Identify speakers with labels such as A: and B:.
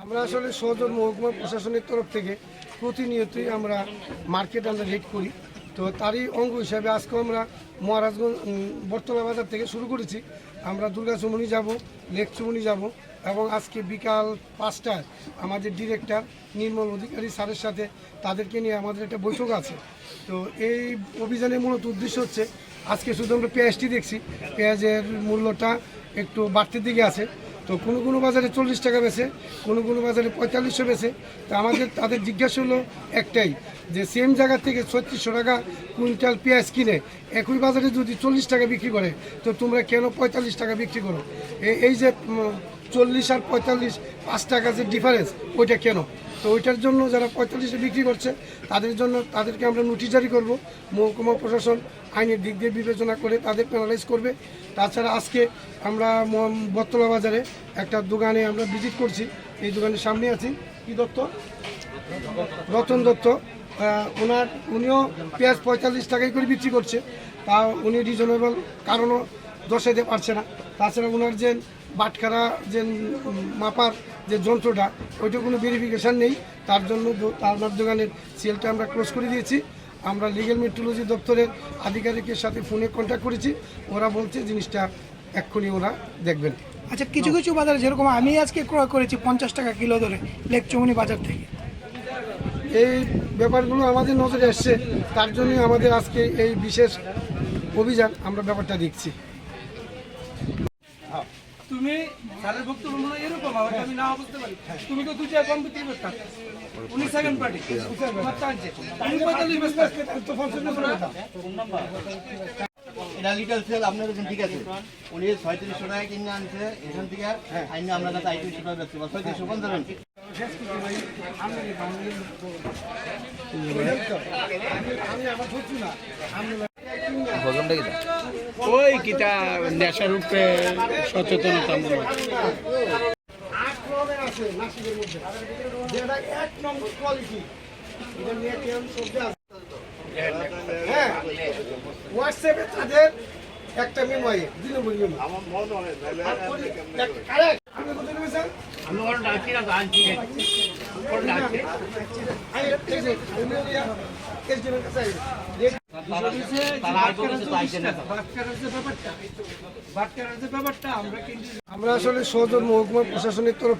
A: আমরা আসলে সদর মহকুমা প্রশাসনের তরফ থেকে প্রতিনিয়তই আমরা মার্কেট আমরা রেড করি। তো তারই অঙ্গ হিসাবে আজকে আমরা মহারাজগঞ্জ বটতলা বাজার থেকে শুরু করেছি। আমরা দুর্গা চুমনি যাব, লেক চুমনি যাব এবং আজকে বিকাল 5টায় আমাদের ডিরেক্টর নির্মল অধিকারী স্যারের সাথে তাদেরকে নিয়ে আমাদের একটা বৈঠক আছে। তো এই অভিযানের মূলত উদ্দেশ্য হচ্ছে, আজকে শুধু আমরা পেঁয়াজটি দেখছি, পেঁয়াজের মূল্যটা একটু বাড়তির দিকে আছে। তো কোনো কোনো বাজারে 40 টাকা বেছে, কোনো কোনো বাজারে 4500 বেছে। তো আমাদের তাদের জিজ্ঞাসা হলো একটাই, যে সেম জায়গা থেকে 3600 টাকা কুইন্টাল পেঁয়াজ কিনে একই বাজারে যদি 40 টাকা বিক্রি করে, তো তোমরা কেন 45 টাকা বিক্রি করো? এই যে 40 আর 45 5 টাকা যে ডিফারেন্স, ওইটা কেন? তো ওইটার জন্য যারা 45-এ বিক্রি করছে তাদেরকে আমরা নোটিশ জারি করব। মহকুমা প্রশাসন আইনের দিক দিয়ে বিবেচনা করে তাদের পেনালাইজ করবে। তাছাড়া আজকে আমরা বটতলা বাজারে একটা দোকানে আমরা ভিজিট করছি। এই দোকানের সামনে আছি, কি দত্ত, রতন দত্ত। উনিও পেঁয়াজ 45 টাকায় করে বিক্রি করছে। তা উনি রিজনেবল কারণও দর্শাইতে পারছে না। তাছাড়া ওনার যে বাটখারা যে মাপার যে যন্ত্রটা, ওইটা কোনো ভেরিফিকেশান নেই। তার জন্য আপনার দোকানের সেলটা আমরা ক্লোজ করে দিয়েছি। আমরা লিগ্যাল মেট্রোলজি দপ্তরের আধিকারিকের সাথে ফোনে কন্ট্যাক্ট করেছি। ওরা বলছে জিনিসটা এক্ষুনি ওরা দেখবেন।
B: আচ্ছা, কিছু কিছু বাজারে যেরকম আমি আজকে ক্রয় করেছি 50 টাকা কিলো ধরে লেক চুমনি বাজার থেকে।
A: এই ব্যাপারগুলো আমাদের নজরে আসছে, তার জন্যই আমাদের আজকে এই বিশেষ অভিযান। আমরা ব্যাপারটা দেখছি।
C: তুমি স্যারের বক্তব্য মনে হয় এরকম হবে, আমি না বুঝতে পারি। তুমি তো দুইটা কম বিক্রি করতে, উনি সেকেন্ড পার্টি, তুমি 45 বেচতে।
D: এটা লিটাল সেল আপনার কাছে ঠিক আছে। উনি 3600 টাকা কিনে আনছে এখান থেকে, আইনে আমরা কাছে 3800 টাকা বেচতে পারি। 3650
E: ওই কিতা নেশার উপরে সচেতনতা মূলক
A: হোয়াটসঅ্যাপে তাদের একটা মেমো আছে, আমরা আসলে সদর মহকুমা প্রশাসনের তরফ